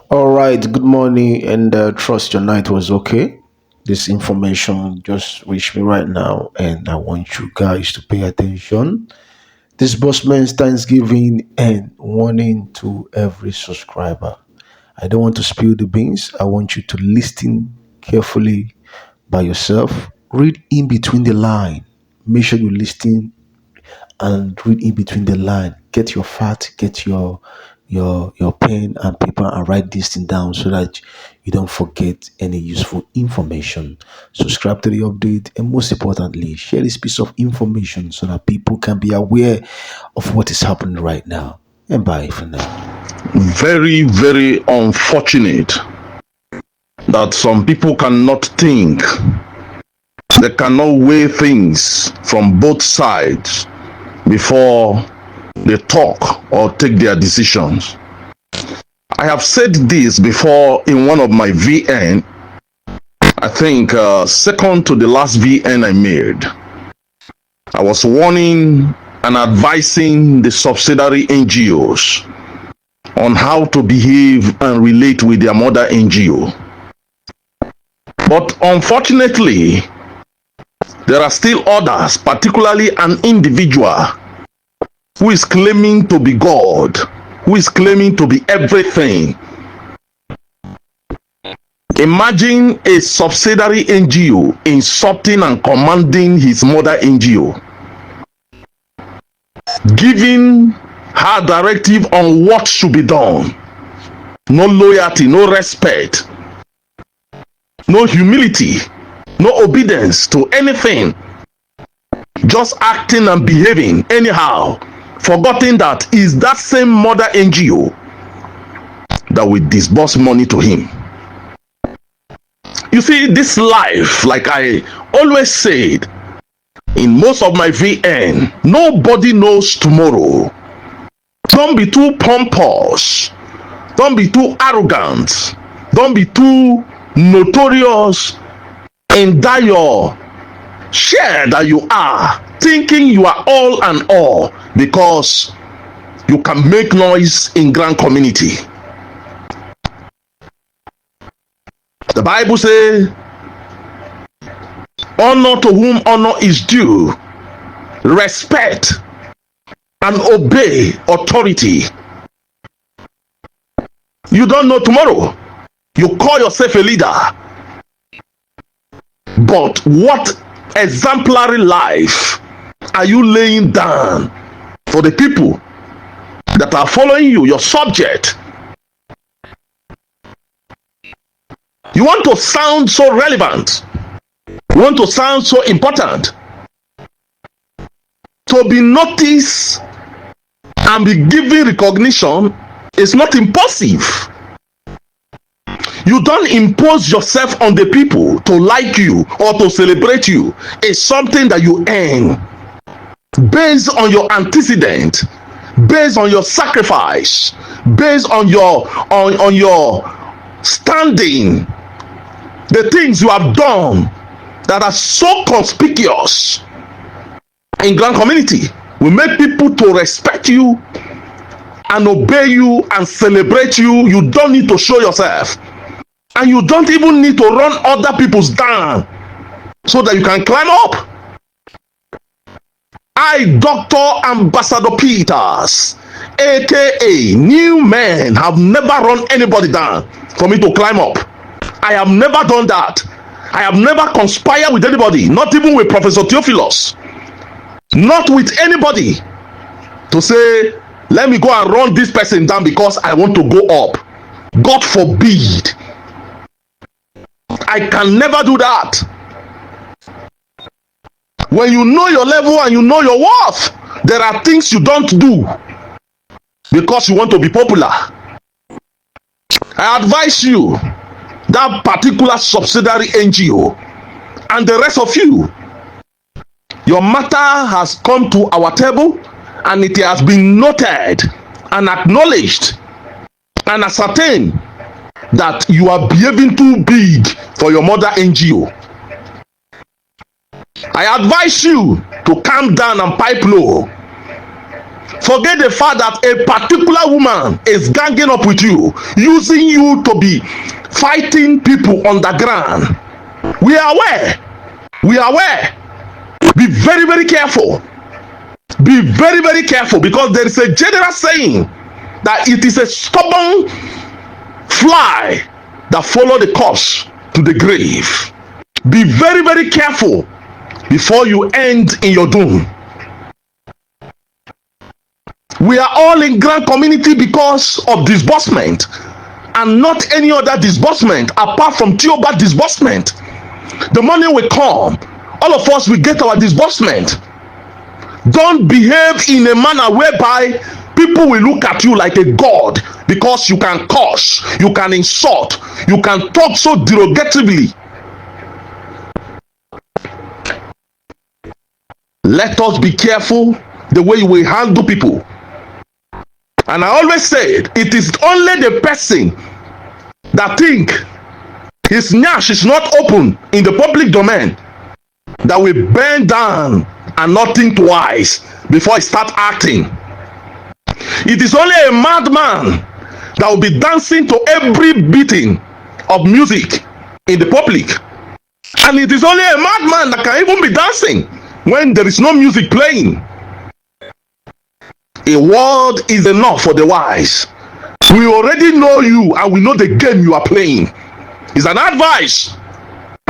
All right, good morning, and trust your night was okay. This information just reached me right now, and I want you guys to pay attention. Disbursement, Thanksgiving, and warning to every subscriber. I don't want to spill the beans. I want you to listen carefully by yourself. Read in between the line. Make sure you listen and read in between the line. Get your fat, get your pen and paper and write this thing down so that you don't forget any useful information. Subscribe to the update and most importantly, share this piece of information so that people can be aware of what is happening right now. And bye for now. Very, very unfortunate that some people cannot think. They cannot weigh things from both sides before they talk or take their decisions. I have said this before in one of my VN. I think second to the last VN I made. I was warning and advising the subsidiary NGOs on how to behave and relate with their mother NGO. But unfortunately, there are still others, particularly an individual who is claiming to be God, who is claiming to be everything. Imagine a subsidiary NGO insulting and commanding his mother NGO, giving her directive on what should be done. No loyalty, no respect, no humility, no obedience to anything. Just acting and behaving anyhow, forgetting that is that same mother NGO that will disburse money to him. You see, this life, like I always said in most of my VN, nobody knows tomorrow. Don't be too pompous. Don't be too arrogant. Don't be too notorious in that your share that you are, thinking you are all and all because you can make noise in grand community. The Bible says, honor to whom honor is due, respect and obey authority. You don't know tomorrow. You call yourself a leader, but what exemplary life are you laying down for the people that are following you, your subject? You want to sound so relevant, you want to sound so important, to be noticed and be given recognition is not impulsive. You don't impose yourself on the people to like you or to celebrate you. It's something that you earn based on your antecedent, based on your sacrifice, based on your standing, the things you have done that are so conspicuous in grand community will make people to respect you and obey you and celebrate you. You don't need to show yourself, and you don't even need to run other people's down so that you can climb up. I, Dr. Ambassador Peters, aka New Man, have never run anybody down for me to climb up. I have never done that. I have never conspired with anybody, not even with Professor Theophilus, not with anybody, to say, let me go and run this person down because I want to go up. God forbid. I can never do that. When you know your level and you know your worth, there are things you don't do because you want to be popular. I advise you, that particular subsidiary NGO and the rest of you, your matter has come to our table and it has been noted and acknowledged and ascertained that you are behaving too big for your mother NGO. I advise you to calm down and pipe low. Forget the fact that a particular woman is ganging up with you, using you to be fighting people underground. We are aware. We are aware. Be very, very careful. Be very, very careful, because there is a general saying that it is a stubborn fly that follow the corpse to the grave. Be very, very careful before you end in your doom. We are all in grand community because of disbursement, and not any other disbursement apart from Theobarth disbursement. The money will come, all of us will get our disbursement. Don't behave in a manner whereby people will look at you like a god, because you can curse, you can insult, you can talk so derogatively. Let us be careful the way we handle people. And I always said, it is only the person that think his nyash is not open in the public domain that will bend down and not think twice before he start acting. It is only a madman that will be dancing to every beating of music in the public. And it is only a madman that can even be dancing when there is no music playing. A word is enough for the wise. We already know you and we know the game you are playing. It's an advice.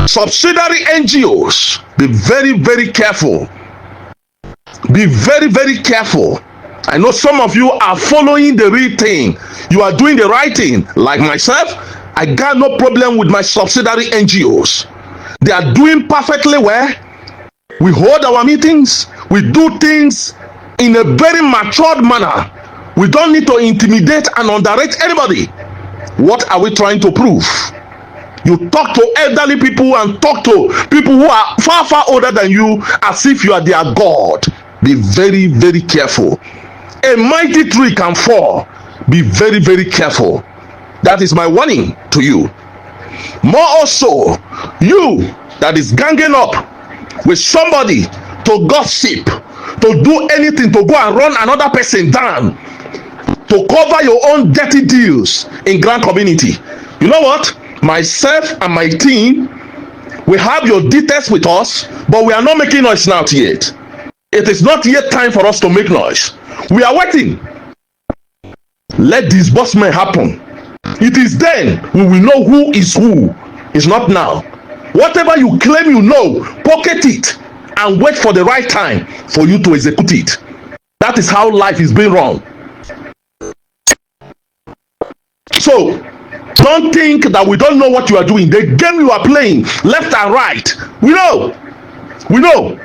Subsidiary NGOs, be very, very careful. Be very, very careful. I know some of you are following the real thing. You are doing the right thing. Like myself, I got no problem with my subsidiary NGOs. They are doing perfectly well. We hold our meetings. We do things in a very matured manner. We don't need to intimidate and underrate anybody. What are we trying to prove? You talk to elderly people and talk to people who are far, far older than you as if you are their God. Be very, very careful. A mighty tree can fall. Be very, very careful. That is my warning to you. More also, you that is ganging up with somebody to gossip, to do anything, to go and run another person down, to cover your own dirty deals in grand community. You know what? Myself and my team, we have your details with us, but we are not making noise now yet. It is not yet time for us to make noise. We are waiting. Let disbursement happen. It is then we will know who is who. It's not now. Whatever you claim you know, pocket it and wait for the right time for you to execute it. That is how life is being run. So don't think that we don't know what you are doing. The game you are playing, left and right, we know. We know.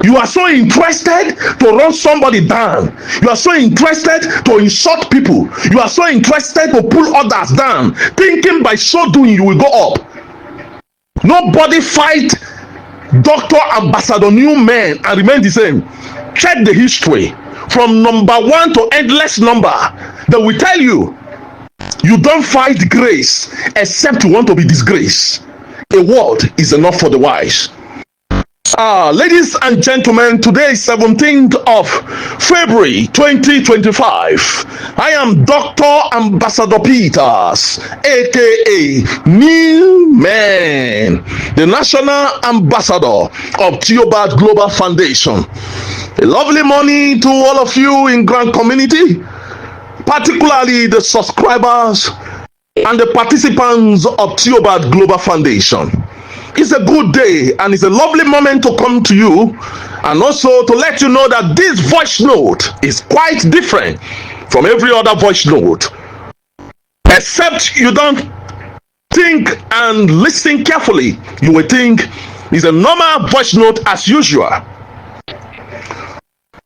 You are so interested to run somebody down. You are so interested to insult people. You are so interested to pull others down, thinking by so doing you will go up. Nobody fight Dr. Ambassador New Men and remain the same. Check the history from number one to endless number. They will tell you, you don't fight grace except you want to be disgraced. A word is enough for the wise. Ladies and gentlemen, today is 17th of February 2025. I am Dr. Ambassador Peters, aka New Man, the National Ambassador of Theobarth Global Foundation. A lovely morning to all of you in Grand Community, particularly the subscribers and the participants of Theobarth Global Foundation. It's a good day and it's a lovely moment to come to you and also to let you know that this voice note is quite different from every other voice note, except you don't think and listen carefully. You will think it's a normal voice note as usual.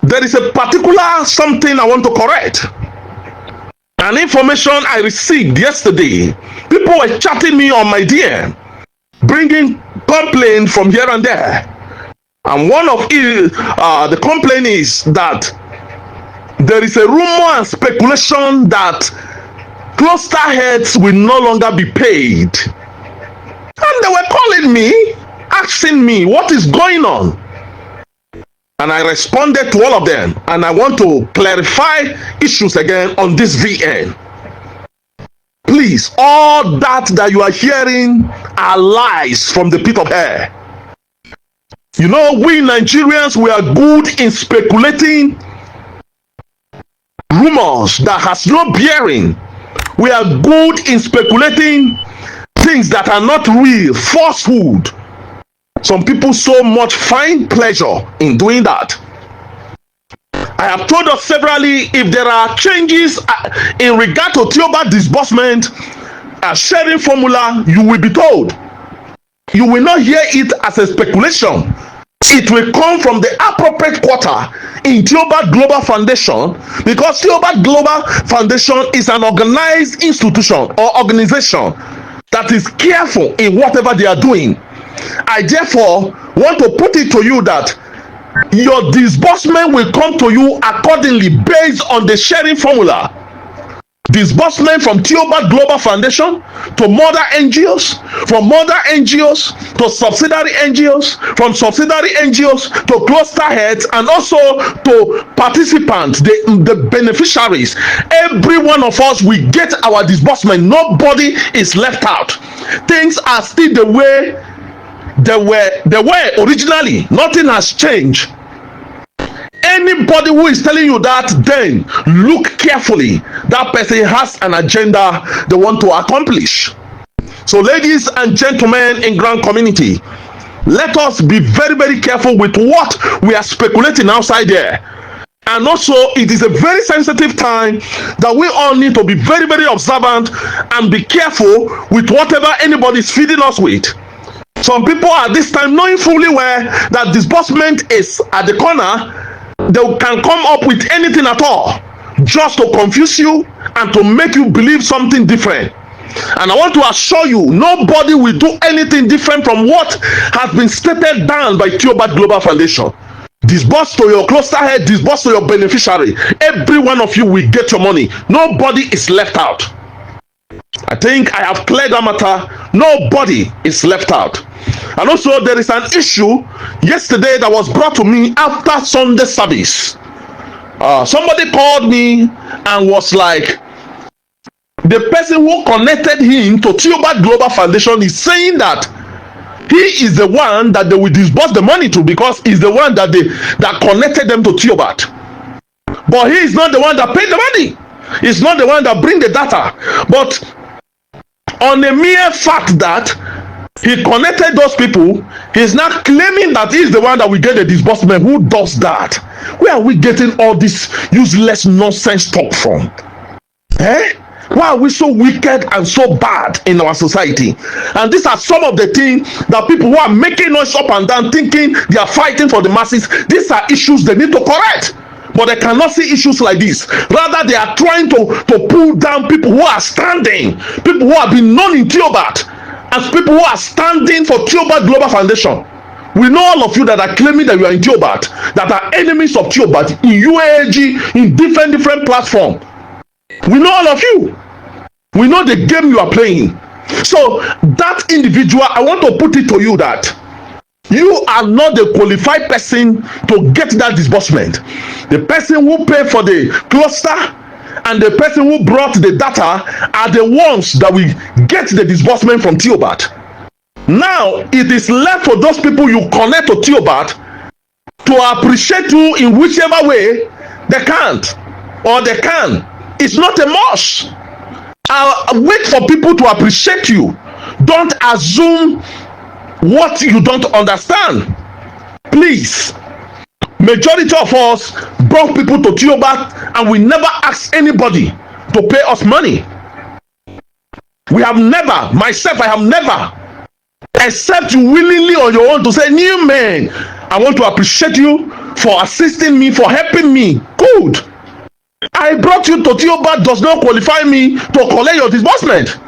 There is a particular something I want to correct. An information I received yesterday. People were chatting me on my DM, bringing complaint from here and there, and one of the complaint is that there is a rumor and speculation that cluster heads will no longer be paid, and they were calling me, asking me what is going on. and I responded to all of them, and I want to clarify issues again on this VN. Please, all that you are hearing are lies from the pit of hell. You know, we Nigerians, we are good in speculating rumors that has no bearing. We are good in speculating things that are not real, falsehood. Some people so much find pleasure in doing that. I have told us severally, if there are changes in regard to Theobarth disbursement sharing formula, you will be told. You will not hear it as a speculation. It will come from the appropriate quarter in Theobarth Global Foundation, because Theobarth Global Foundation is an organized institution or organization that is careful in whatever they are doing. I therefore want to put it to you that your disbursement will come to you accordingly based on the sharing formula. Disbursement from Theobarth Global Foundation to mother NGOs, from mother NGOs to subsidiary NGOs, from subsidiary NGOs to cluster heads, and also to participants, the beneficiaries. Every one of us, we get our disbursement. Nobody is left out. Things are still the way they were originally. Nothing has changed. Anybody who is telling you that, then look carefully. That person has an agenda they want to accomplish. So ladies and gentlemen in grand community, let us be very, very careful with what we are speculating outside there. And also, it is a very sensitive time that we all need to be very, very observant and be careful with whatever anybody is feeding us with. Some people at this time, knowing fully well that disbursement is at the corner, they can come up with anything at all just to confuse you and to make you believe something different. And I want to assure you, nobody will do anything different from what has been stated down by Theobarth Global Foundation. Disburse to your cluster head, disburse to your beneficiary. Every one of you will get your money. Nobody is left out. I think I have cleared that matter. Nobody is left out. And also, there is an issue yesterday that was brought to me after Sunday service. Somebody called me and was like, the person who connected him to Theobarth Global Foundation is saying that he is the one that they will disburse the money to, because he's the one that connected them to Theobarth. But he is not the one that paid the money. He's not the one that bring the data. But on a mere fact that he connected those people, he's not claiming that he's the one that will get the disbursement. Who does that? Where are we getting all this useless nonsense talk from? Why are we so wicked and so bad in our society? And these are some of the things that people who are making noise up and down, thinking they are fighting for the masses, these are issues they need to correct. But they cannot see issues like this. Rather, they are trying to pull down people who are standing, people who have been known in Theobarth, as people who are standing for Theobarth Global Foundation. We know all of you that are claiming that you are in Theobarth, that are enemies of Theobarth, in UAAG, in different platforms. We know all of you. We know the game you are playing. So that individual, I want to put it to you that you are not the qualified person to get that disbursement. The person who paid for the cluster and the person who brought the data are the ones that will get the disbursement from Theobarth. Now it is left for those people you connect to Theobarth to appreciate you in whichever way they can't or they can. It's not a must. Wait for people to appreciate you. Don't assume what you don't understand. Please. Majority of us brought people to Theobarth and we never asked anybody to pay us money. We have never, myself, I have never, except you willingly on your own to say, new man, I want to appreciate you for assisting me, for helping me. Good. I brought you to Theobarth does not qualify me to collect your disbursement.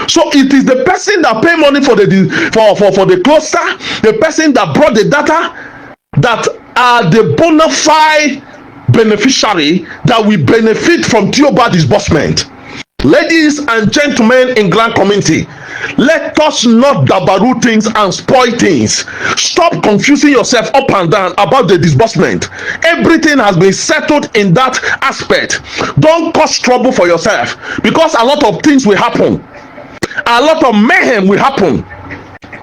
So it is the person that pay money for the cluster, the person that brought the data, that are the bona fide beneficiary that will benefit from Theobarth disbursement. Ladies and gentlemen in grand community, let us not dabaru things and spoil things. Stop confusing yourself up and down about the disbursement. Everything has been settled in that aspect. Don't cause trouble for yourself, because a lot of things will happen. A lot of mayhem will happen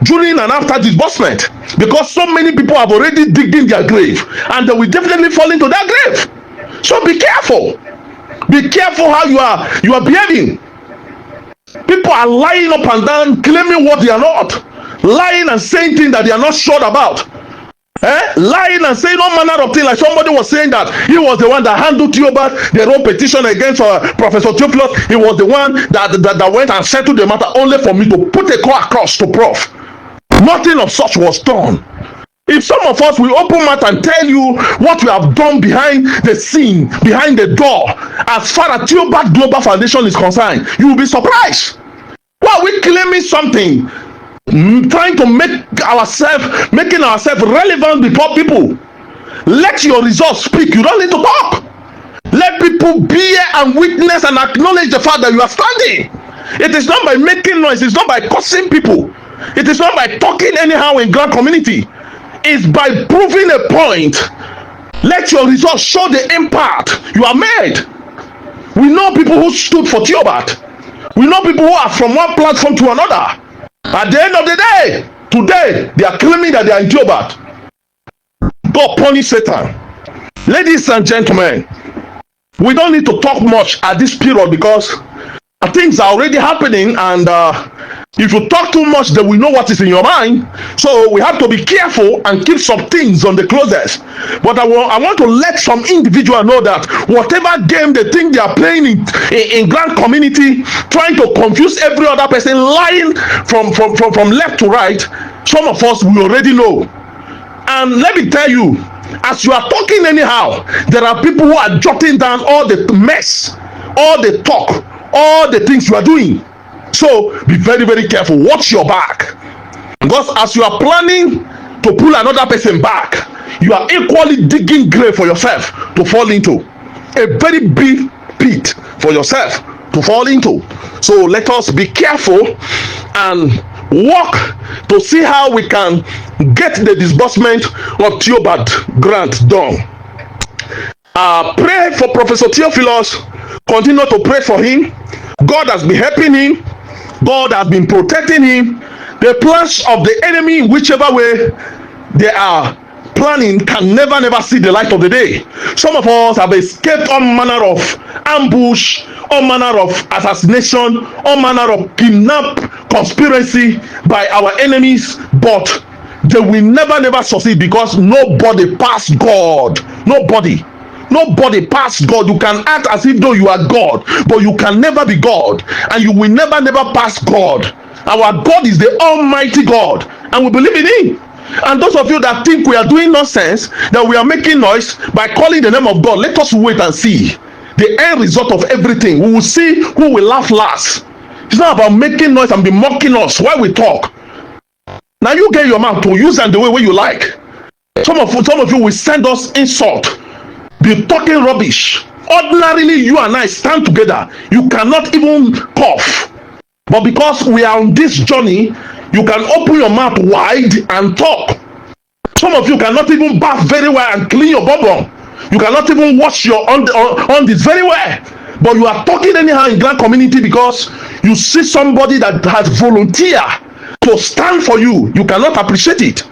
during and after disbursement, because so many people have already digged in their grave, and they will definitely fall into that grave. So be careful. Be careful how you are behaving. People are lying up and down, claiming what they are not, lying and saying things that they are not sure about. Lying and saying all manner of things. Like somebody was saying that he was the one that handled Theobarth, their own petition against Professor Theophilus. He was the one that went and settled the matter, only for me to put a call across to Prof. Nothing of such was done. If some of us will open mouth and tell you what we have done behind the scene, behind the door, as far as Theobarth Global Foundation is concerned, you will be surprised. Why are we claiming something, trying to making ourselves relevant before people? Let your results speak. You don't need to talk. Let people bear and witness and acknowledge the fact that you are standing. It is not by making noise. It's not by cursing people. It is not by talking anyhow in grand community. It's by proving a point. Let your results show the impact you have made. We know people who stood for Theobarth. We know people who are from one platform to another. At the end of the day, today, they are claiming that they are in Theobarth. God punish Satan. Ladies and gentlemen, we don't need to talk much at this period, because things are already happening, and if you talk too much, then we know what is in your mind. So we have to be careful and keep some things on the closest. But I want to let some individual know that whatever game they think they are playing in grand community, trying to confuse every other person, lying from left to right, some of us we already know. And let me tell you, as you are talking anyhow, there are people who are jotting down all the mess, all the talk, all the things you are doing. So be very, very careful. Watch your back, because as you are planning to pull another person back, you are equally digging grave for yourself to fall into, a very big pit for yourself to fall into. So let us be careful and work to see how we can get the disbursement of Theobarth grant done. Pray for Professor Theophilus. Continue to pray for him. God has been helping him. God has been protecting him. The plans of the enemy, in whichever way they are planning, can never see the light of the day. Some of us have escaped all manner of ambush, all manner of assassination, all manner of kidnap, conspiracy by our enemies, but they will never succeed, because nobody passed God. Nobody past God. You can act as if though you are God, but you can never be God, and you will never pass God. Our God is the Almighty God, and we believe in Him. And those of you that think we are doing nonsense, that we are making noise by calling the name of God, let us wait and see the end result of everything. We will see who will laugh last. It's not about making noise and be mocking us while we talk. Now you get your mouth to use them the way you like. Some of you will send us insult, be talking rubbish. Ordinarily, you and I stand together, you cannot even cough, but because we are on this journey, you can open your mouth wide and talk. Some of you cannot even bath very well and clean your bum. You cannot even wash your on this very well, but you are talking anyhow in grand community because you see somebody that has volunteered to stand for you. You cannot appreciate it.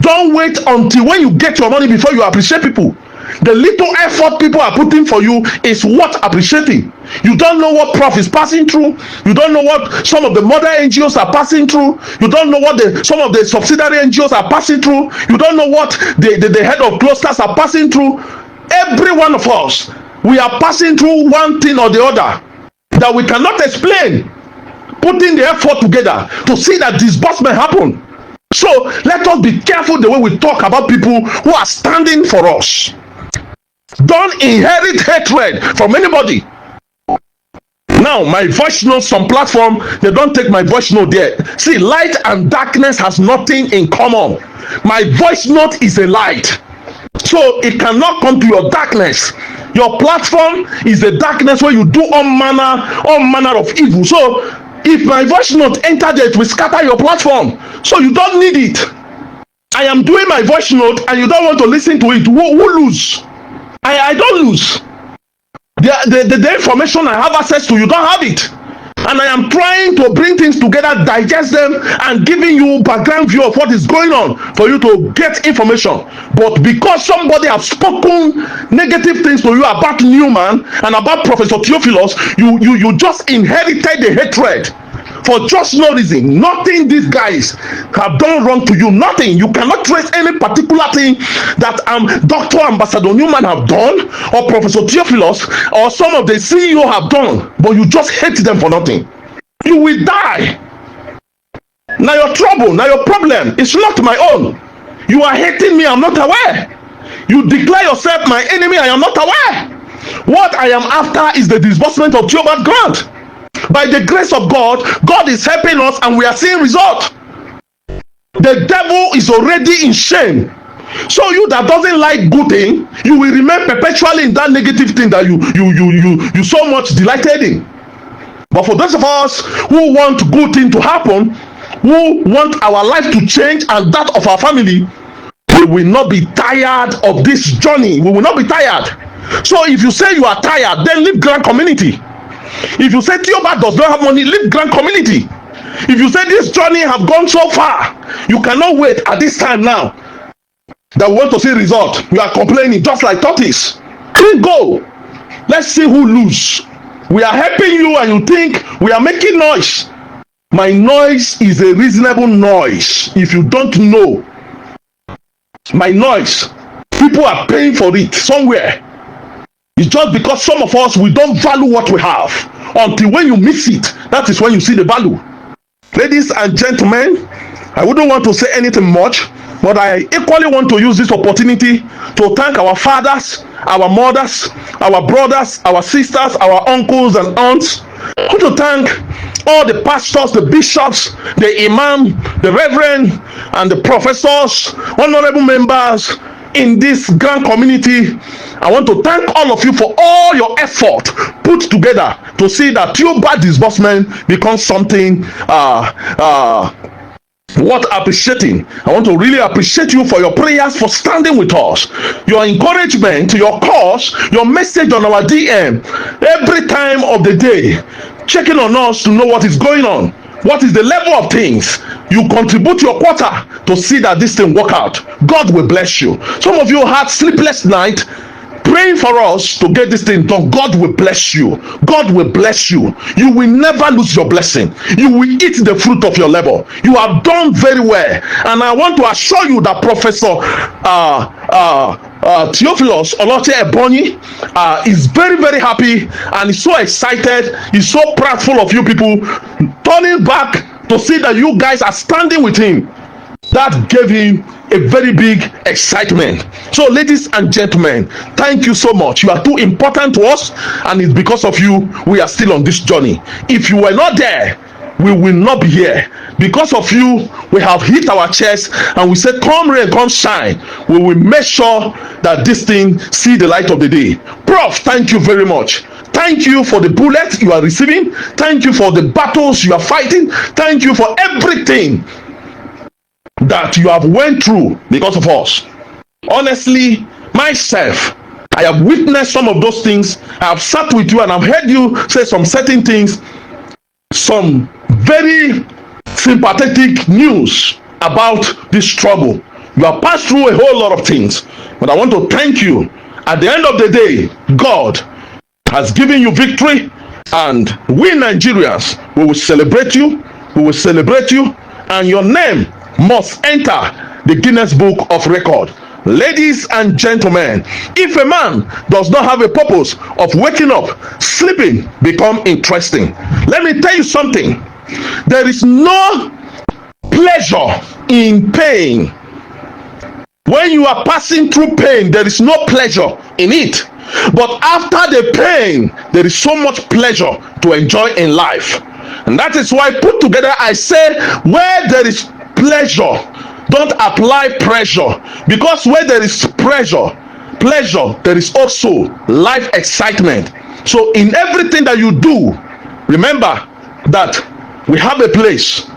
Don't wait until when you get your money before you appreciate people. The little effort people are putting for you is worth appreciating. You don't know what Prof is passing through. You don't know what some of the mother NGOs are passing through. You don't know what some of the subsidiary NGOs are passing through. You don't know what the head of clusters are passing through. Every one of us, we are passing through one thing or the other that we cannot explain. Putting the effort together to see that disbursement happen. So let us be careful the way we talk about people who are standing for us. Don't inherit hatred from anybody. Now, my voice note, some platform, they don't take my voice note there. See, light and darkness has nothing in common. My voice note is a light, so it cannot come to your darkness. Your platform is the darkness where you do all manner of evil. So if my voice note enter there, it will scatter your platform. So you don't need it. I am doing my voice note and you don't want to listen to it. Who lose? I don't lose. The information I have access to, you don't have it. And I am trying to bring things together, digest them, and giving you background view of what is going on for you to get information. But because somebody has spoken negative things to you about Newman and about Professor Theophilus, you just inherited the hatred for just no reason. Nothing these guys have done wrong to you. Nothing. You cannot trace any particular thing that Dr. Ambassador Newman have done, or Professor Theophilus, or some of the CEO have done, but you just hate them for nothing. You will die. Now your trouble, now your problem, it's not my own. You are hating me, I'm not aware. You declare yourself my enemy, I am not aware. What I am after is the disbursement of Theobarth grant. By the grace of God, God is helping us and we are seeing result. The devil is already in shame. So you that doesn't like good thing, you will remain perpetually in that negative thing that you so much delighted in. But for those of us who want good thing to happen, who want our life to change and that of our family, we will not be tired of this journey. We will not be tired. So if you say you are tired, then leave Grand Community. If you say Theobarth does not have money, leave Grand Community. If you say this journey have gone so far, you cannot wait at this time now that we want to see result. You are complaining just like tortoise. Please go. Let's see who lose. We are helping you and you think we are making noise. My noise is a reasonable noise. If you don't know, my noise, people are paying for it somewhere. It's just because some of us, we don't value what we have. Until when you miss it, that is when you see the value. Ladies and gentlemen, I wouldn't want to say anything much, but I equally want to use this opportunity to thank our fathers, our mothers, our brothers, our sisters, our uncles and aunts. I want to thank all the pastors, the bishops, the imam, the reverend, and the professors, honorable members in this grand community. I want to thank all of you for all your effort put together to see that Theobarth disbursement becomes something worth appreciating. I want to really appreciate you for your prayers, for standing with us, your encouragement, your cause, your message on our DM every time of the day, checking on us to know what is going on, what is the level of things. You contribute your quarter to see that this thing work out. God will bless you. Some of you had sleepless night praying for us to get this thing done. God will bless you. God will bless you. You will never lose your blessing. You will eat the fruit of your labor. You have done very well, and I want to assure you that Professor Theophilus Oloche Ebonyi is very, very happy and is so excited. He's so proudful of you people, turning back to see that you guys are standing with him. That gave him a very big excitement. So ladies and gentlemen, thank you so much. You are too important to us, and it's because of you we are still on this journey. If you were not there, we will not be here. Because of you, we have hit our chest and we said, come rain, come shine. We will make sure that this thing see the light of the day. Prof, thank you very much. Thank you for the bullets you are receiving. Thank you for the battles you are fighting. Thank you for everything that you have went through because of us. Honestly, myself, I have witnessed some of those things. I have sat with you and I've heard you say some certain things, some very sympathetic news about this struggle. You have passed through a whole lot of things, but I want to thank you. At the end of the day, God has given you victory, and we Nigerians, we will celebrate you. We will celebrate you, and your name must enter the Guinness Book of Record. Ladies and gentlemen, if a man does not have a purpose of waking up, sleeping become interesting. Let me tell you something. There is no pleasure in pain. When you are passing through pain, there is no pleasure in it. But after the pain, there is so much pleasure to enjoy in life. And that is why, put together, I say, where there is pleasure, don't apply pressure. Because where there is pressure, pleasure, there is also life excitement. So in everything that you do, remember that we have a place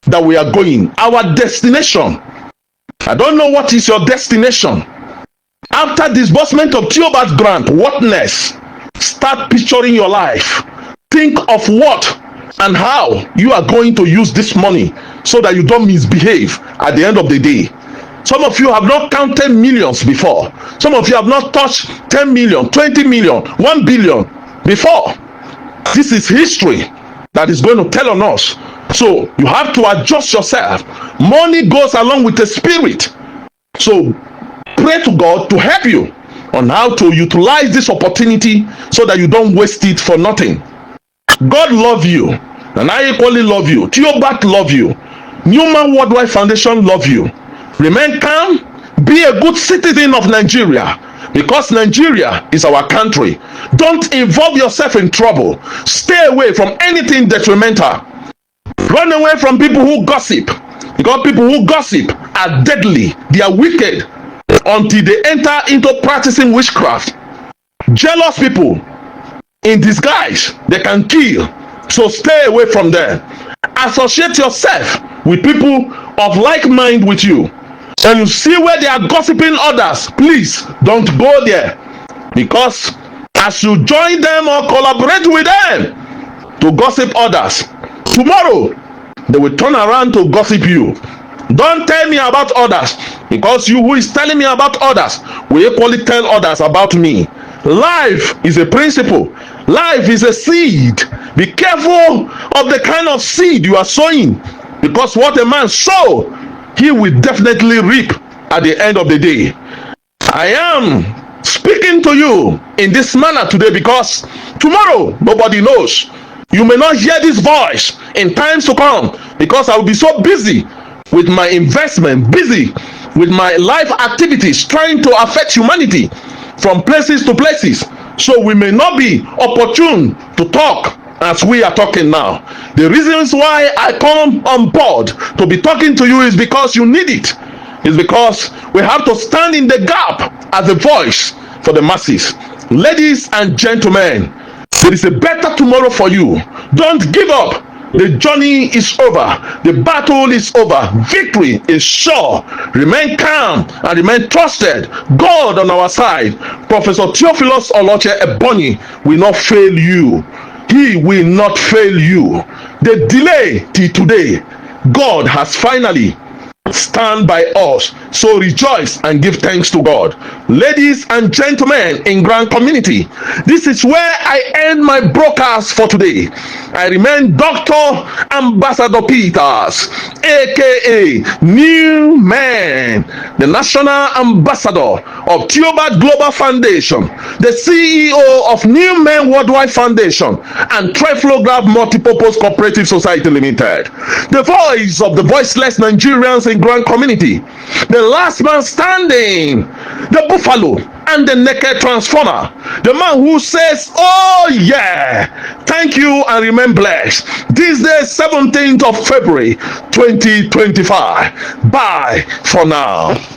that we are going, our destination. I don't know what is your destination. After disbursement of Theobarth grant, what next? Start picturing your life. Think of what and how you are going to use this money so that you don't misbehave at the end of the day. Some of you have not counted millions before. Some of you have not touched 10 million, 20 million, 1 billion before. This is history that is going to tell on us. So you have to adjust yourself. Money goes along with the spirit. So pray to God to help you on how to utilize this opportunity so that you don't waste it for nothing. God love you, and I equally love you. Theobarth love you. Newman Worldwide Foundation love you. Remain calm. Be a good citizen of Nigeria, because Nigeria is our country. Don't involve yourself in trouble. Stay away from anything detrimental. Run away from people who gossip, because people who gossip are deadly. They are wicked until they enter into practicing witchcraft. Jealous people in disguise, they can kill. So stay away from them. Associate yourself with people of like mind with you. And you see where they are gossiping others, please don't go there, because as you join them or collaborate with them to gossip others, tomorrow they will turn around to gossip you. Don't tell me about others, because you who is telling me about others will equally tell others about me. Life is a principle. Life is a seed. Be careful of the kind of seed you are sowing, because what a man sow, he will definitely reap at the end of the day. I am speaking to you in this manner today because tomorrow nobody knows. You may not hear this voice in times to come, because I will be so busy with my investment, busy with my life activities, trying to affect humanity from places to places. So we may not be opportune to talk as we are talking now. The reasons why I come on board to be talking to you is because you need it. It's because we have to stand in the gap as a voice for the masses. Ladies and gentlemen, there is a better tomorrow for you. Don't give up. The journey is over. The battle is over. Victory is sure. Remain calm and remain trusted. God on our side. Professor Theophilus Oloche Ebonyi will not fail you. He will not fail you. The delay till today, God has finally stand by us. So rejoice and give thanks to God. Ladies and gentlemen in Grand Community, this is where I end my broadcast for today. I remain Dr. Ambassador Peters, aka New Man, the National Ambassador of Theobarth Global Foundation, the CEO of New Man Worldwide Foundation and Triflograph Multipurpose Cooperative Society Limited, the voice of the voiceless Nigerians in Grand Community, the last man standing, the buffalo and the naked transformer, the man who says, oh yeah, thank you and remain blessed. This day 17th of February 2025. Bye for now.